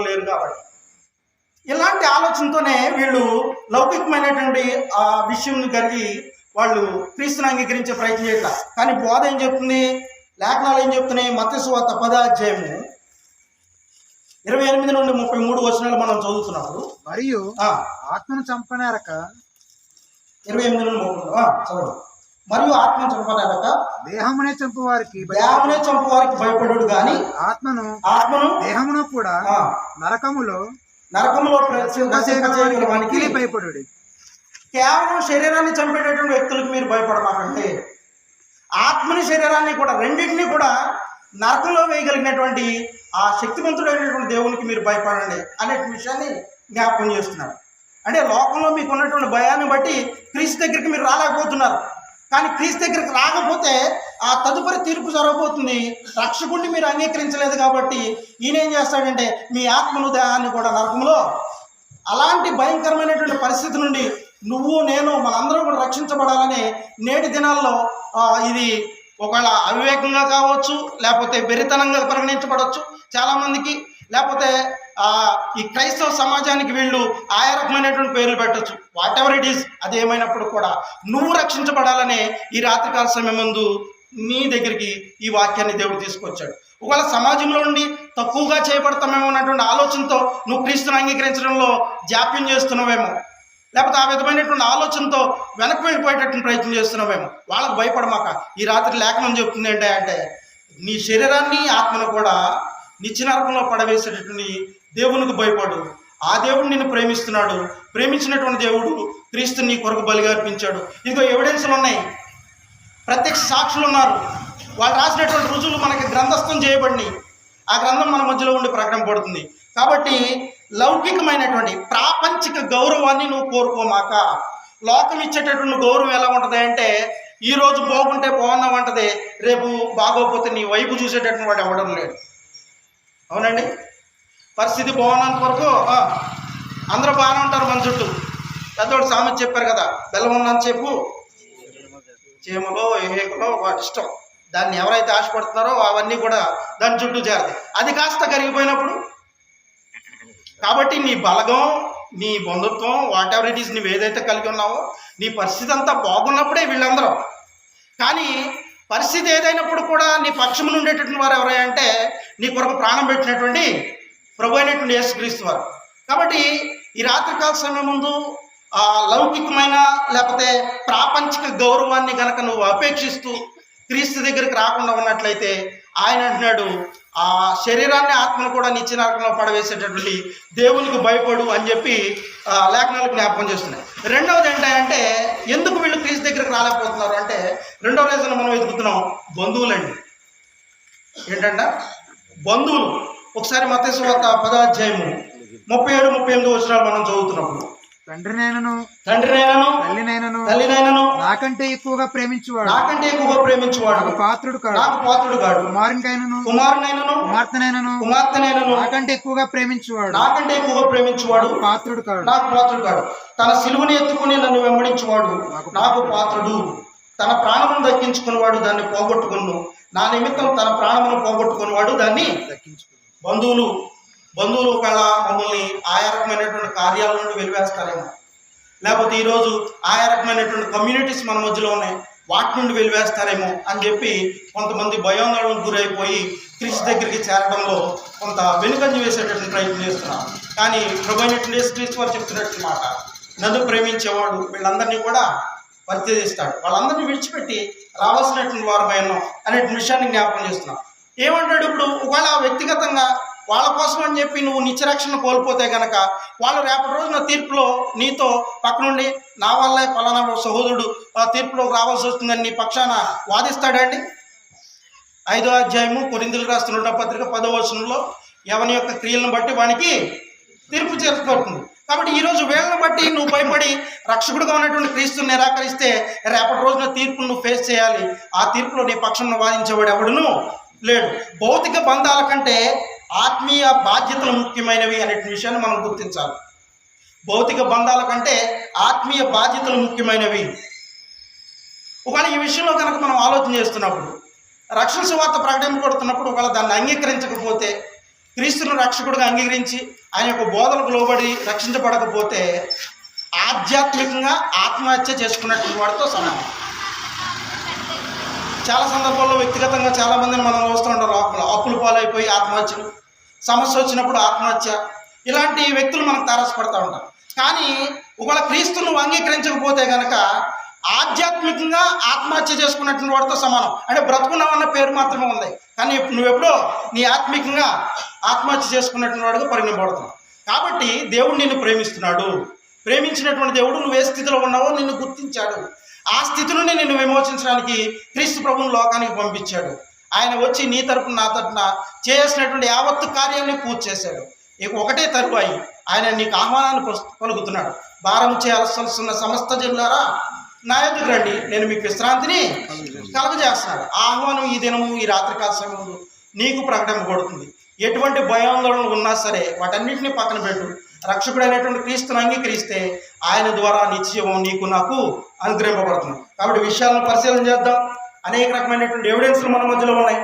లేరు కాబట్టి ఇలాంటి ఆలోచనతోనే వీళ్ళు లౌకికమైనటువంటి ఆ విషయం కలిగి వాళ్ళు క్రీస్తుని అంగీకరించే ప్రయత్నం చేయట్లా. కానీ బోధ ఏం చెప్తుంది, లేఖనాలు ఏం చెప్తున్నాయి? మత్తయి సువార్త 10వ అధ్యాయము 28 నుండి 33 వచనాలు మనం చదువుతున్నప్పుడు, మరియు ఆత్మను చంపనేరక 28 నుండి 33 చదువు. మరియు ఆత్మను చంపనేరక దేహమునే చంపువారికి భయపడు గాని ఆత్మను దేహమును కూడా నరకములో భయపడు. కేవలం శరీరాన్ని చంపేటటువంటి వ్యక్తులకు మీరు భయపడమాకండి, ఆత్మని శరీరాన్ని కూడా రెండింటినీ కూడా నరకంలో వేయగలిగినటువంటి ఆ శక్తివంతుడైనటువంటి దేవునికి మీరు భయపడండి అనే విషయాన్ని జ్ఞాపకం చేస్తున్నారు. అంటే లోకంలో మీకు ఉన్నటువంటి భయాన్ని బట్టి క్రీస్తు దగ్గరికి మీరు రాలేకపోతున్నారు. కానీ క్రీస్తు దగ్గరికి రాకపోతే ఆ తదుపరి తీర్పు జరగబోతుంది. రక్షకుడిని మీరు అంగీకరించలేదు కాబట్టి ఈయన ఏం చేస్తాడంటే మీ ఆత్మను దేహాన్ని కూడా నరకంలో, అలాంటి భయంకరమైనటువంటి పరిస్థితి నుండి నువ్వు నేను మనందరం కూడా రక్షించబడాలని నేటి దినాల్లో ఇది ఒకవేళ అవివేకంగా కావచ్చు, లేకపోతే వెరితనంగా పరిగణించబడవచ్చు చాలామందికి, లేకపోతే ఈ క్రైస్తవ సమాజానికి వీళ్ళు ఆయా రకమైనటువంటి పేర్లు పెట్టచ్చు. వాట్ ఎవర్ ఇట్ ఈస్, అది ఏమైనప్పుడు కూడా నువ్వు రక్షించబడాలనే ఈ రాత్రికాల సమయం ముందు నీ దగ్గరికి ఈ వాక్యాన్ని దేవుడు తీసుకొచ్చాడు. ఒకవేళ సమాజంలో ఉండి తక్కువగా చేయబడతామేమో అన్నటువంటి ఆలోచనతో నువ్వు క్రీస్తుని అంగీకరించడంలో జాప్యం చేస్తున్నావేమో, లేకపోతే ఆ విధమైనటువంటి ఆలోచనతో వెనక్కి వెళ్ళిపోయేటటువంటి ప్రయత్నం చేస్తున్నామేమో, వాళ్ళకు భయపడమాక. ఈ రాత్రి లేఖనం చెప్తుంది అంటే నీ శరీరాన్ని ఆత్మను కూడా నిత్య నరకంలో పడవేసేటటువంటి దేవునికి భయపడు. ఆ దేవుడు నిన్ను ప్రేమిస్తున్నాడు. ప్రేమించినటువంటి దేవుడు క్రీస్తుని నీ కొరకు బలిగా అర్పించాడు. ఇదిగో ఎవిడెన్స్లు ఉన్నాయి, ప్రత్యక్ష సాక్షులు ఉన్నారు, వాళ్ళు రాసినటువంటి రుజువులు మనకి గ్రంథస్థం చేయబడినాయి. ఆ గ్రంథం మన మధ్యలో ఉండి ప్రకటింపబడుతుంది. కాబట్టి లౌకికమైనటువంటి ప్రాపంచిక గౌరవాన్ని నువ్వు కోరుకోమాక. లోకం ఇచ్చేటటువంటి గౌరవం ఎలా ఉంటుంది అంటే, ఈరోజు బాగుంటే బాగున్నావు అంటది, రేపు బాగోకపోతే నీ వైపు చూసేటటువంటి వాడు ఎవడం లేడు. అవునండి, పరిస్థితి బాగున్నంత వరకు అందరూ బాగానే ఉంటారు మన చుట్టూ. పెద్దోడు సామెత చెప్పారు కదా, బెల్లం ఉన్నంత చెప్పు చీమలో ఏకలో వాటి ఇష్టం, దాన్ని ఎవరైతే ఆశపడుతున్నారో అవన్నీ కూడా దాని చుట్టూ చేరతాయి. అది కాస్త కరిగిపోయినప్పుడు, కాబట్టి నీ బలగం, నీ బంధుత్వం, వాట్ ఎవర్ ఇట్ ఈస్, నువ్వు ఏదైతే కలిగి ఉన్నావో నీ పరిస్థితి అంతా బాగున్నప్పుడే వీళ్ళందరూ. కానీ పరిస్థితి ఏదైనప్పుడు కూడా నీ పక్షమును ఉండేటటువంటి వారు ఎవరంటే నీ కొరకు ప్రాణం పెట్టినటువంటి ప్రభు అయినటువంటి యేసుక్రీస్తు వారు. కాబట్టి ఈ రాత్రికాల సమయం ముందు లౌకికమైన లేకపోతే ప్రాపంచిక గౌరవాన్ని కనుక నువ్వు అపేక్షిస్తూ క్రీస్తు దగ్గరికి రాకుండా ఉన్నట్లయితే ఆయన అంటున్నాడు, ఆ శరీరాన్ని ఆత్మను కూడా నిత్య నరకంలో పడవేసేటటువంటి దేవునికి భయపడు అని చెప్పి లేఖనాలు జ్ఞాపకం చేస్తున్నాయి. రెండవది ఏంటంటే ఎందుకు వీళ్ళు క్రీస్తు దగ్గరికి రాలేకపోతున్నారు అంటే, రెండవ రీజన్ మనం వెతుకుతున్నాం, బంధువులండి. ఏంటంట బంధువులు. ఒకసారి మత్తయి సువార్త 10వ అధ్యాయము 37-38 వచనాలు మనం చదువుతున్నప్పుడు, తండ్రినైనను తల్లినైనను నాకంటే ఎక్కువగా ప్రేమించువాడు నాకు పాత్రుడు కాడు. కుమారునైనను కుమార్తెనైనను నాకంటే ఎక్కువగా ప్రేమించువాడు నాకు పాత్రుడు కాడు. తన సిలువని ఎత్తుకుని నన్ను వెంబడించువాడు నాకు పాత్రుడు. తన ప్రాణమును దక్కించుకునేవాడు దాన్ని పోగొట్టుకును. నా నిమిత్తం తన ప్రాణమును పోగొట్టుకునేవాడు దాన్ని దక్కించుకును. బంధువులు ఒకవేళ మమ్మల్ని ఆయా రకమైనటువంటి కార్యాల నుండి వెలివేస్తారేమో, లేకపోతే ఈరోజు ఆయా రకమైనటువంటి కమ్యూనిటీస్ మన మధ్యలో ఉన్నాయి, వాటి నుండి వెలివేస్తారేమో అని చెప్పి కొంతమంది భయాందోళనకు గురైపోయి క్రీస్తు దగ్గరికి చేరడంలో కొంత వెనుకంజ వేసేటటువంటి ప్రయత్నం చేస్తున్నారు. కానీ ప్రభు అయినటువంటి యేసుక్రీస్తు వారు చెప్తున్నట్టు మాట, నన్ను ప్రేమించేవాడు వీళ్ళందరినీ కూడా పరిత్యజిస్తాడు, వాళ్ళందరినీ విడిచిపెట్టి రావాల్సినటువంటి వారమైన అనే విషయాన్ని జ్ఞాపకం చేస్తున్నాం. ఏమంటాడు ఇప్పుడు, ఒకవేళ వ్యక్తిగతంగా వాళ్ళ కోసం అని చెప్పి నువ్వు నిత్యరక్షణ కోల్పోతే కనుక వాళ్ళు రేపటి రోజున తీర్పులో నీతో పక్కనుండి నా వల్లే పలానా సహోదరుడు తీర్పులోకి రావాల్సి వస్తుందని నీ పక్షాన వాదిస్తాడండి. 5వ అధ్యాయము కొరింథీయులకు రాసిన 2వ పత్రిక 10వ వచనంలో ఎవని యొక్క క్రియలను బట్టి వానికి తీర్పు చేర్చబడుతుంది. కాబట్టి ఈరోజు వీళ్ళని బట్టి నువ్వు భయపడి రక్షకుడిగా ఉన్నటువంటి క్రీస్తుని నిరాకరిస్తే రేపటి రోజున తీర్పును నువ్వు ఫేస్ చేయాలి. ఆ తీర్పులో నీ పక్షంలో వాదించేవాడు ఎవడును లేడు. భౌతిక బంధాల కంటే ఆత్మీయ బాధ్యతలు ముఖ్యమైనవి అనే విషయాన్ని మనం గుర్తించాలి. భౌతిక బంధాల కంటే ఆత్మీయ బాధ్యతలు ముఖ్యమైనవి. ఒకవేళ ఈ విషయంలో కనుక మనం ఆలోచన చేస్తున్నప్పుడు, రక్షణ సువార్త ప్రకటింపబడుతున్నప్పుడు ఒకవేళ దాన్ని అంగీకరించకపోతే, క్రీస్తును రక్షకుడిగా అంగీకరించి ఆయన యొక్క బోధలకు లోబడి రక్షించబడకపోతే ఆధ్యాత్మికంగా ఆత్మహత్య చేసుకున్నటువంటి వాడితో సమానం. చాలా సందర్భాల్లో వ్యక్తిగతంగా చాలామందిని మనం చూస్తూ ఉంటాం. అప్పులు పాలైపోయి ఆత్మహత్యలు, సమస్య వచ్చినప్పుడు ఆత్మహత్య, ఇలాంటి వ్యక్తులు మనకు తారసపడతా ఉంటారు. కానీ ఒకవేళ క్రీస్తును నువ్వు అంగీకరించకపోతే కనుక ఆధ్యాత్మికంగా ఆత్మహత్య చేసుకున్నటువంటి వాడితో సమానం. అంటే బ్రతుకున్నావన్న పేరు మాత్రమే ఉంది, కానీ నువ్వెప్పుడో నీ ఆత్మికంగా ఆత్మహత్య చేసుకున్నటువంటి వాడుగా పరిగణింపబడుతున్నావు. కాబట్టి దేవుడు నిన్ను ప్రేమిస్తున్నాడు. ప్రేమించినటువంటి దేవుడు నువ్వు ఏ స్థితిలో ఉన్నావో నిన్ను గుర్తించాడు. ఆ స్థితి నుండి నిన్ను విమోచించడానికి క్రీస్తు ప్రభువును లోకానికి పంపించాడు. ఆయన వచ్చి నీ తరపున నా తరపున చేసినటువంటి యావత్తు కార్యాన్ని పూర్తి చేశాడు. ఇక ఒకటే తరువాయి ఆయన నీకు ఆహ్వానాన్ని పలుకుతున్నాడు. భారం చేయాల్సిన సమస్త జనులారా నా ఎదుగు రండి, నేను మీకు విశ్రాంతిని కలుగజేస్తున్నాడు. ఆ ఆహ్వానం ఈ దినము ఈ రాత్రికాల సమయంలో నీకు ప్రకటింపబడుతుంది. ఎటువంటి భయాందోళనలు ఉన్నా సరే వాటన్నిటిని పక్కన పెట్టు. రక్షకుడైనటువంటి క్రీస్తును అంగీకరిస్తే ఆయన ద్వారా నిత్యజీవం నీకు నాకు అనుగ్రహింపబడుతుంది. కాబట్టి విషయాలను పరిశీలన చేద్దాం. అనేక రకమైనటువంటి ఎవిడెన్స్లు మన మధ్యలో ఉన్నాయి.